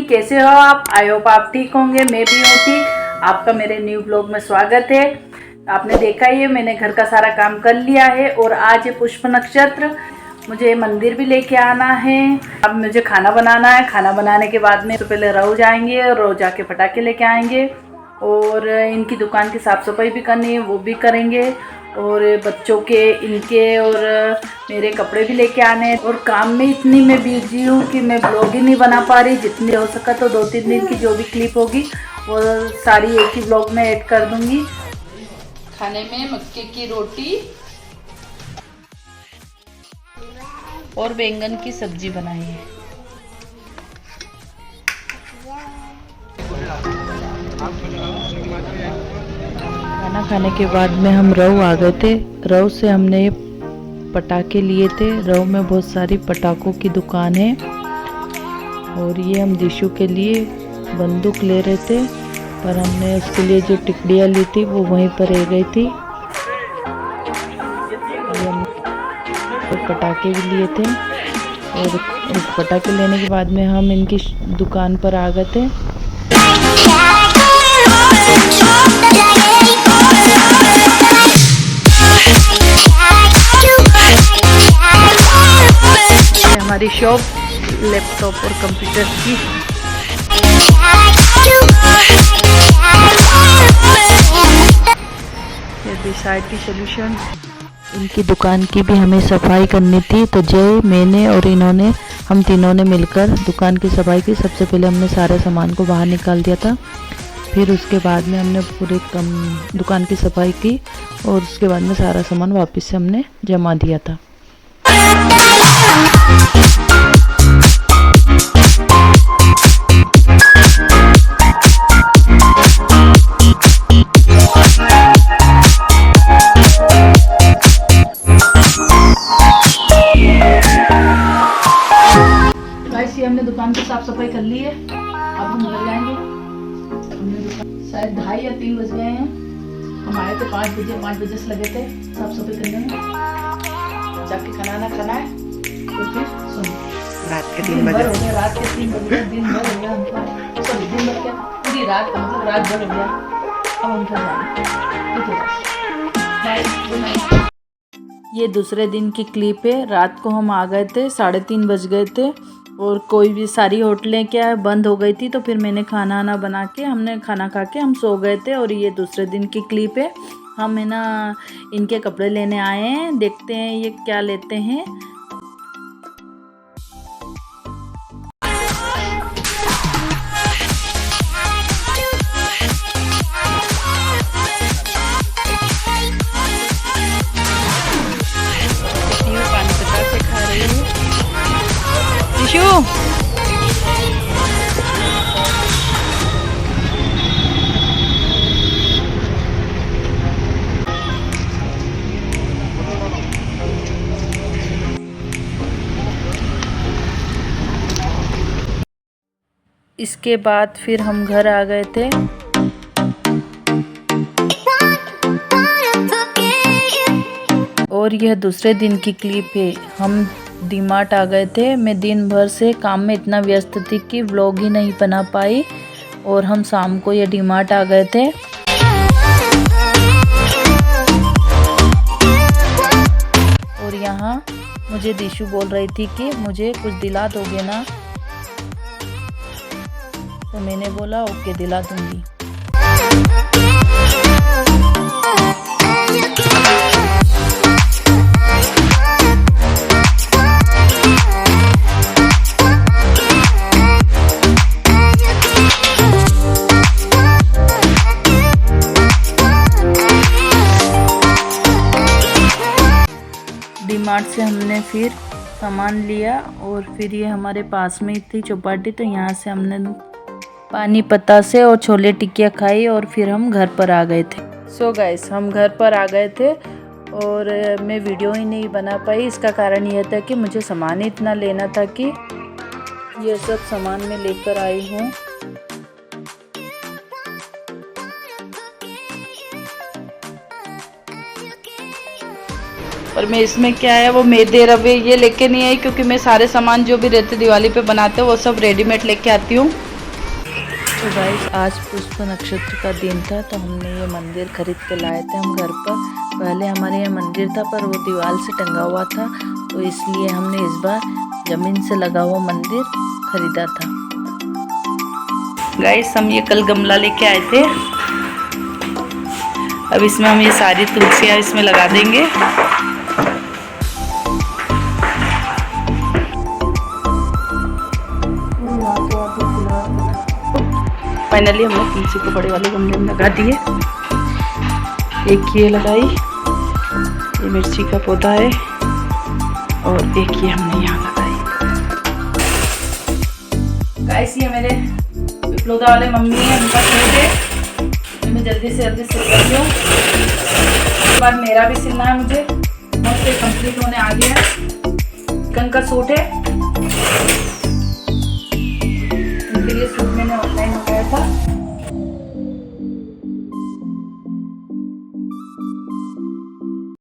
Morning, कैसे हो आप? आई होप आप ठीक होंगे, मैं भी हूँ ठीक। आपका मेरे न्यू ब्लॉग में स्वागत है। आपने देखा ही है, मैंने घर का सारा काम कर लिया है और आज है पुष्प नक्षत्र। मुझे मंदिर भी लेके आना है। अब मुझे खाना बनाना है। खाना बनाने के बाद में तो पहले रऊ जाएंगे और रऊ जाके पटाखे लेके आएंगे और इनकी दुकान की साफ़ सफाई भी करनी है, वो भी करेंगे। और बच्चों के, इनके और मेरे कपड़े भी लेके आने हैं। और काम में इतनी मैं बिजी हूँ कि मैं ब्लॉग ही नहीं बना पा रही। जितनी हो सका तो 2-3 दिन की जो भी क्लिप होगी वो सारी एक ही ब्लॉग में ऐड कर दूँगी। खाने में मक्के की रोटी और बैंगन की सब्जी बनाई है। खाना खाने के बाद में हम रऊ आ गए थे। रऊ से हमने पटाखे लिए थे। रऊ में बहुत सारी पटाखों की दुकान है और ये हम दिशु के लिए बंदूक ले रहे थे, पर हमने उसके लिए जो टिकड़ियाँ ली थी वो वहीं पर रह गई थी। और पटाखे भी लिए थे और पटाखे लेने के बाद में हम इनकी दुकान पर आ गए थे। हमारी शॉप लैपटॉप और कंप्यूटर की। ये साइड की सॉल्यूशन। इनकी दुकान की भी हमें सफाई करनी थी, तो जय, मैंने और इन्होंने, हम तीनों ने मिलकर दुकान की सफाई की। सबसे पहले हमने सारे सामान को बाहर निकाल दिया था, फिर उसके बाद में हमने पूरे दुकान की सफाई की और उसके बाद में सारा सामान वापस से हमने जमा दिया था। हमने दुकान की साफ सफाई कर ली है। अब हम घर जाएंगे। शायद 2:30 या 3 बज गए हैं। हम आए थे 5 बजे, 5 बजे से लगे थे साफ सफाई करने में। जाके खाना है तो फिर सुनो। रात के 3 बजे हो गए। रात के 3 बजे दिन भर हो गया हमको। सॉरी, दिन भर क्या, पूरी रात का मतलब रात भर हो गया। अब हम घर जाएंगे। ये दूसरे दिन की क्लिप है। रात को हम आ गए थे, 3:30 बज गए थे और कोई भी, सारी होटलें क्या है बंद हो गई थी। तो फिर मैंने खाना बना के, हमने खाना खा के हम सो गए थे। और ये दूसरे दिन की क्लिप है। हम है ना इनके कपड़े लेने आए हैं, देखते हैं ये क्या लेते हैं। पानी पता से खा रही हूँ। इसके बाद फिर हम घर आ गए थे। और यह दूसरे दिन की क्लिप है। हम डीमार्ट आ गए थे। मैं दिन भर से काम में इतना व्यस्त थी कि व्लॉग ही नहीं बना पाई और हम शाम को ये डीमार्ट आ गए थे। और यहाँ मुझे दिशु बोल रही थी कि मुझे कुछ दिला दोगे ना, तो मैंने बोला ओके, दिला दूंगी। डीमार्ट से हमने फिर सामान लिया और फिर ये हमारे पास में ही थी चौपाटी, तो यहाँ से हमने पानी पत्ता से और छोले टिक्कियाँ खाई और फिर हम घर पर आ गए थे। सो गाइस, हम घर पर आ गए थे और मैं वीडियो ही नहीं बना पाई। इसका कारण यह था कि मुझे सामान ही इतना लेना था कि ये सब सामान मैं लेकर आई हूँ। और मैं इसमें क्या है वो मैदे रवे ये लेके नहीं आई, क्योंकि मैं सारे सामान जो भी रहते दिवाली पे बनाते हैं वो सब रेडीमेड लेके आती हूँ। तो गाइस आज पुष्प नक्षत्र का दिन था, तो हमने ये मंदिर खरीद के लाए थे हम घर पर। पहले हमारे यहाँ मंदिर था पर वो दीवार से टंगा हुआ था, तो इसलिए हमने इस बार ज़मीन से लगा हुआ मंदिर खरीदा था। गाइस हम ये कल गमला लेके आए थे। अब इसमें हम ये सारी तुलसियाँ इसमें लगा देंगे। फाइनली हमने तुलसी को बड़े वाले गमले में लगा दिए। एक ये लगाई, ये मिर्ची का पौधा है, और एक ये हमने यहाँ लगाई। गाइस ये मेरे विप्लोदा वाले मम्मी है, उनका सूट है, मैं जल्दी से सिल रही हूँ। उसके बाद मेरा भी सिलना है, मुझे मस्त कंप्लीट होने आ गया। चिकन का सूट है।